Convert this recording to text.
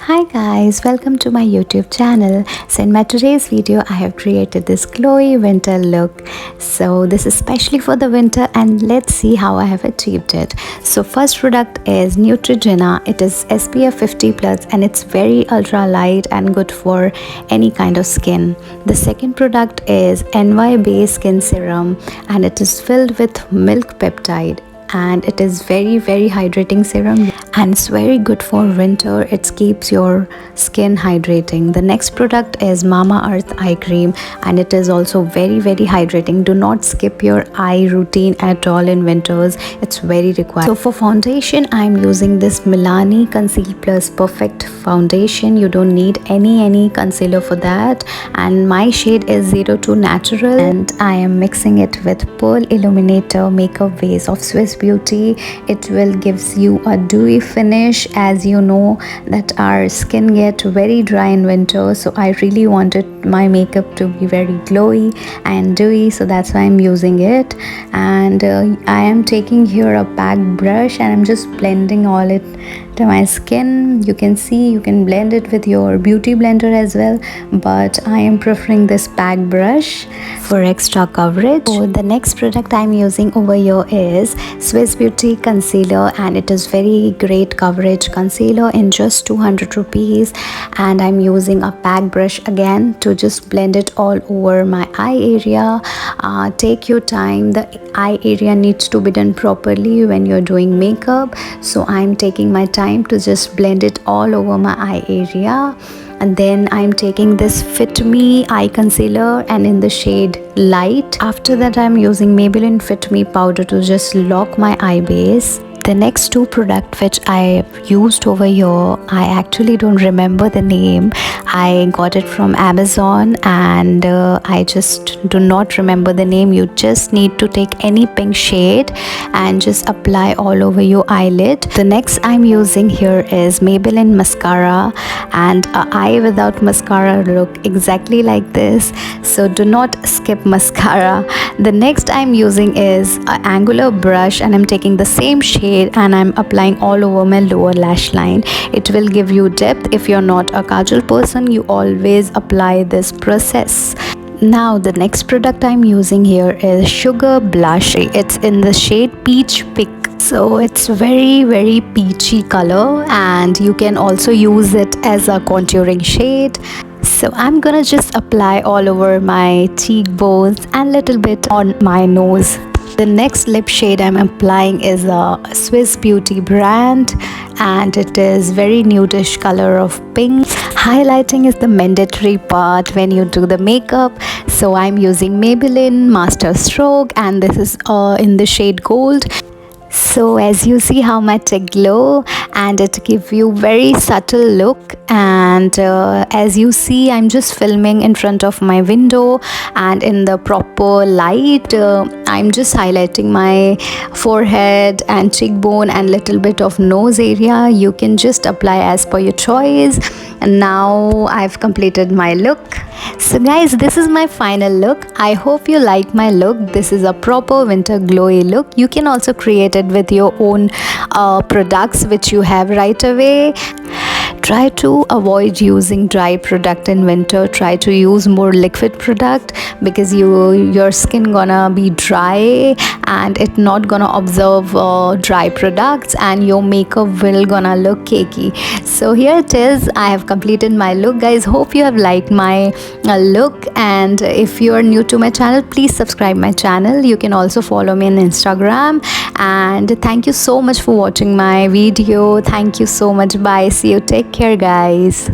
Hi guys, welcome to my YouTube channel. So in my today's video I have created this glowy winter look. So this is especially for the winter and let's see how I have achieved it. So first product is Neutrogena. It is SPF 50 plus and it's very ultra light and good for any kind of skin. The second product is NY Base Skin Serum and it is filled with milk peptide. And it is very hydrating serum and it's very good for winter. It keeps your skin hydrating. The next product is Mama Earth eye cream and it is also very hydrating. Do not skip your eye routine at all in winters. It's very required. So for foundation I'm using this Milani Conceal Plus Perfect foundation. You don't need any concealer for that, and my shade is 02 Natural and I am mixing it with Pearl Illuminator Makeup Base of Swiss Beauty. It will gives you a dewy finish. As you know that our skin get very dry in winter, so I really wanted my makeup to be very glowy and dewy, so that's why I'm using it. And I am taking here a pack brush and I'm just blending all it to my skin. You can see you can blend it with your beauty blender as well, but I am preferring this pack brush for extra coverage. So the next product I'm using over here is Swiss Beauty concealer and it is very great coverage concealer in just 200 rupees, and I'm using a pack brush again to just blend it all over my eye area. Take your time. The eye area needs to be done properly when you're doing makeup, so I'm taking my time to just blend it all over my eye area. And then I'm taking this Fit Me eye concealer and in the shade light. After that I'm using Maybelline Fit Me powder to just lock my eye base. The next two products which I used over here, I actually don't remember the name. I got it from Amazon and I just do not remember the name. You just need to take any pink shade and just apply all over your eyelid. The next I'm using here is Maybelline mascara, and a eye without mascara look exactly like this, so do not skip mascara. The next I'm using is an angular brush and I'm taking the same shade and I'm applying all over my lower lash line. It will give you depth. If you're not a kajal person, you always apply this process. Now the next product I'm using here is Sugar Blush. It's in the shade Peach Pick. So it's very peachy color and you can also use it as a contouring shade. So I'm gonna just apply all over my cheekbones and little bit on my nose. The next lip shade I'm applying is a Swiss Beauty brand and it is very nudish color of pink. Highlighting is the mandatory part when you do the makeup, so I'm using Maybelline Master Stroke and this is in the shade Gold. So as you see how much I glow, and it gives you very subtle look. And as you see, I'm just filming in front of my window and in the proper light. I'm just highlighting my forehead and cheekbone and little bit of nose area. You can just apply as per your choice. And now I've completed my look. So guys, this is my final look. I hope you like my look. This is a proper winter glowy look. You can also create it with your own products which you have right away. Try to avoid using dry product in winter. Try to use more liquid product because your skin gonna be dry and it not gonna absorb dry products and your makeup will gonna look cakey. So here it is. I have completed my look, guys. Hope you have liked my look, and if you are new to my channel, please subscribe my channel. You can also follow me on Instagram, and thank you so much for watching my video. Thank you so much. Bye. See you. Take care, guys.